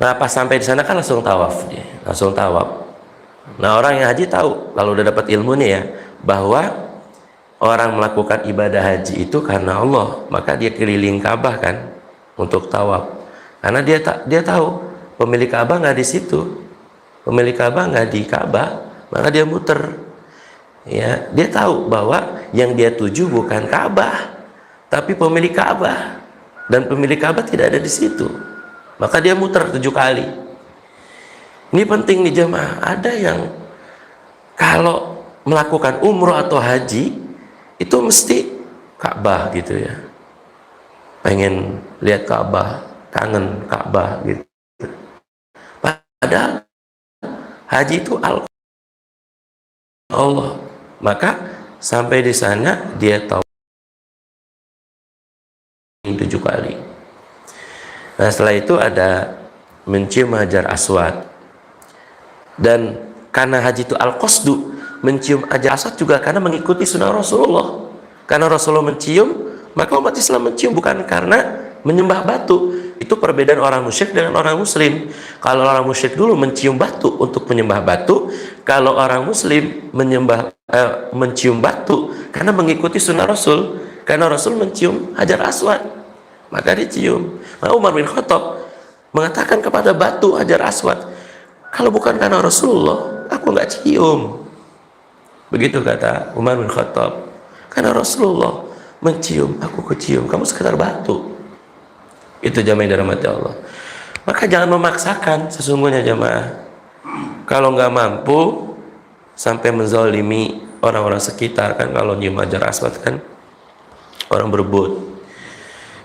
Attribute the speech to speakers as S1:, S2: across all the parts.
S1: Nah pas sampai di sana kan langsung tawaf dia, langsung tawaf. Nah orang yang haji tahu kalau udah dapat ilmunya ya, bahwa orang melakukan ibadah haji itu karena Allah, maka dia keliling Ka'bah kan untuk tawaf. Karena dia tahu pemilik Ka'bah nggak di situ, pemilik Ka'bah nggak di Ka'bah, maka dia muter. Ya, dia tahu bahwa yang dia tuju bukan Ka'bah, tapi pemilik Ka'bah, dan pemilik Ka'bah tidak ada di situ, maka dia muter 7 kali. Ini penting nih jemaah. Ada yang kalau melakukan umroh atau haji itu mesti Ka'bah gitu ya, pengen lihat Ka'bah, kangen Ka'bah gitu. Padahal haji itu Allah, maka sampai di sana dia tahu 7 kali. Nah setelah itu ada mencium Hajar Aswad, dan karena haji itu al-qasdu, mencium Hajar Aswad juga karena mengikuti sunnah Rasulullah. Karena Rasulullah mencium, maka umat Islam mencium, bukan karena menyembah batu. Itu perbedaan orang musyrik dengan orang muslim. Kalau orang musyrik dulu mencium batu untuk menyembah batu, kalau orang muslim mencium batu karena mengikuti sunnah Rasul. Karena Rasul mencium Hajar Aswad, maka dicium. Maka Umar bin Khattab mengatakan kepada batu Hajar Aswad, kalau bukan karena Rasulullah, aku nggak cium. Begitu kata Umar bin Khattab. Karena Rasulullah mencium, aku kecium. Kamu sekedar batu. Itu jamaah yang dirahmati Allah. Maka jangan memaksakan sesungguhnya jamaah. Kalau nggak mampu sampai menzalimi orang-orang sekitar kan, kalau nyium Hajar Aswad kan orang berebut.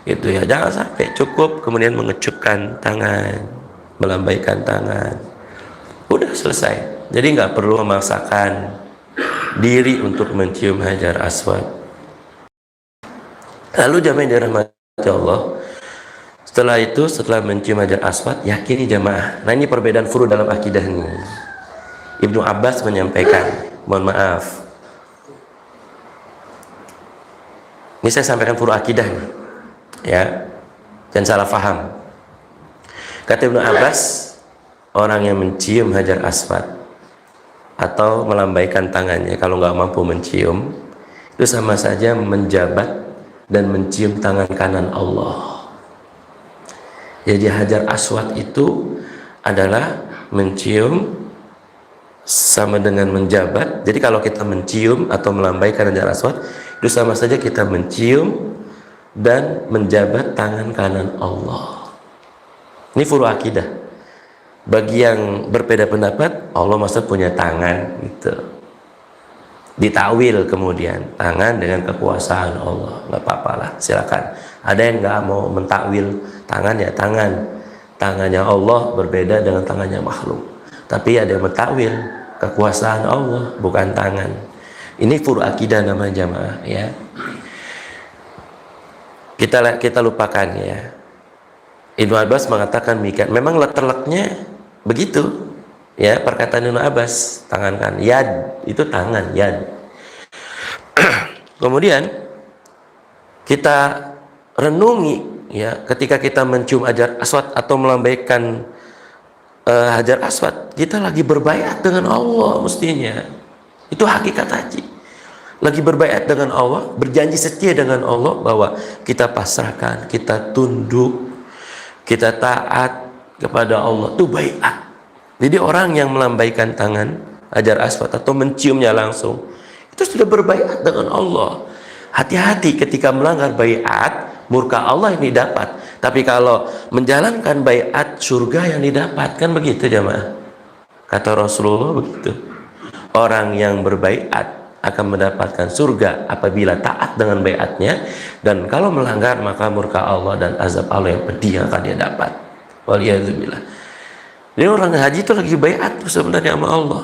S1: Itu ya, jangan sampai. Cukup kemudian mengecupkan tangan, melambaikan tangan. Udah selesai. Jadi nggak perlu memaksakan diri untuk mencium Hajar Aswad. Lalu jamaah yang dirahmati Allah, setelah mencium Hajar Aswad, yakini jamaah. Nah ini perbedaan furu dalam akidah nih. Ibnu Abbas menyampaikan, mohon maaf, ini saya sampaikan furu akidah nih, ya, jangan salah paham. Kata Ibnu Abbas, orang yang mencium Hajar Aswad atau melambaikan tangannya kalau nggak mampu mencium, itu sama saja menjabat dan mencium tangan kanan Allah. Jadi Hajar Aswad itu adalah mencium sama dengan menjabat. Jadi kalau kita mencium atau melambaikan Hajar Aswad, itu sama saja kita mencium dan menjabat tangan kanan Allah. Ini furu akidah. Bagi yang berbeda pendapat, Allah maksud punya tangan gitu. Ditakwil kemudian tangan dengan kekuasaan Allah, nggak apa-apa lah, silakan. Ada yang nggak mau mentakwil tangan, ya tangan, tangannya Allah berbeda dengan tangannya makhluk. Tapi ada yang mentakwil kekuasaan Allah, bukan tangan. Ini furu akidah nama jamaah ya. Kita lupakan ya. Ibnu Abbas mengatakan demikian. Memang terleknya begitu ya, perkataan Ibnu Abbas, tangan kan, yad itu tangan, yad. Kemudian kita renungi ya, ketika kita mencium Hajar Aswad atau melambaikan Hajar Aswad, kita lagi berbaiat dengan Allah mestinya. Itu hakikat haji. Lagi berbaiat dengan Allah, berjanji setia dengan Allah bahwa kita pasrahkan, kita tunduk, kita taat kepada Allah, itu baiat. Jadi orang yang melambaikan tangan Hajar Aswad atau menciumnya langsung, itu sudah berbaiat dengan Allah. Hati-hati ketika melanggar baiat, murka Allah yang didapat. Tapi kalau menjalankan baiat, surga yang didapat. Kan begitu jamaah. Kata Rasulullah begitu. Orang yang berbaiat akan mendapatkan surga apabila taat dengan baiatnya, dan kalau melanggar maka murka Allah dan azab Allah yang pedih yang akan dia dapat. Waliyadzubillah. Jadi orang haji itu lagi baiat tuh sebenarnya sama Allah.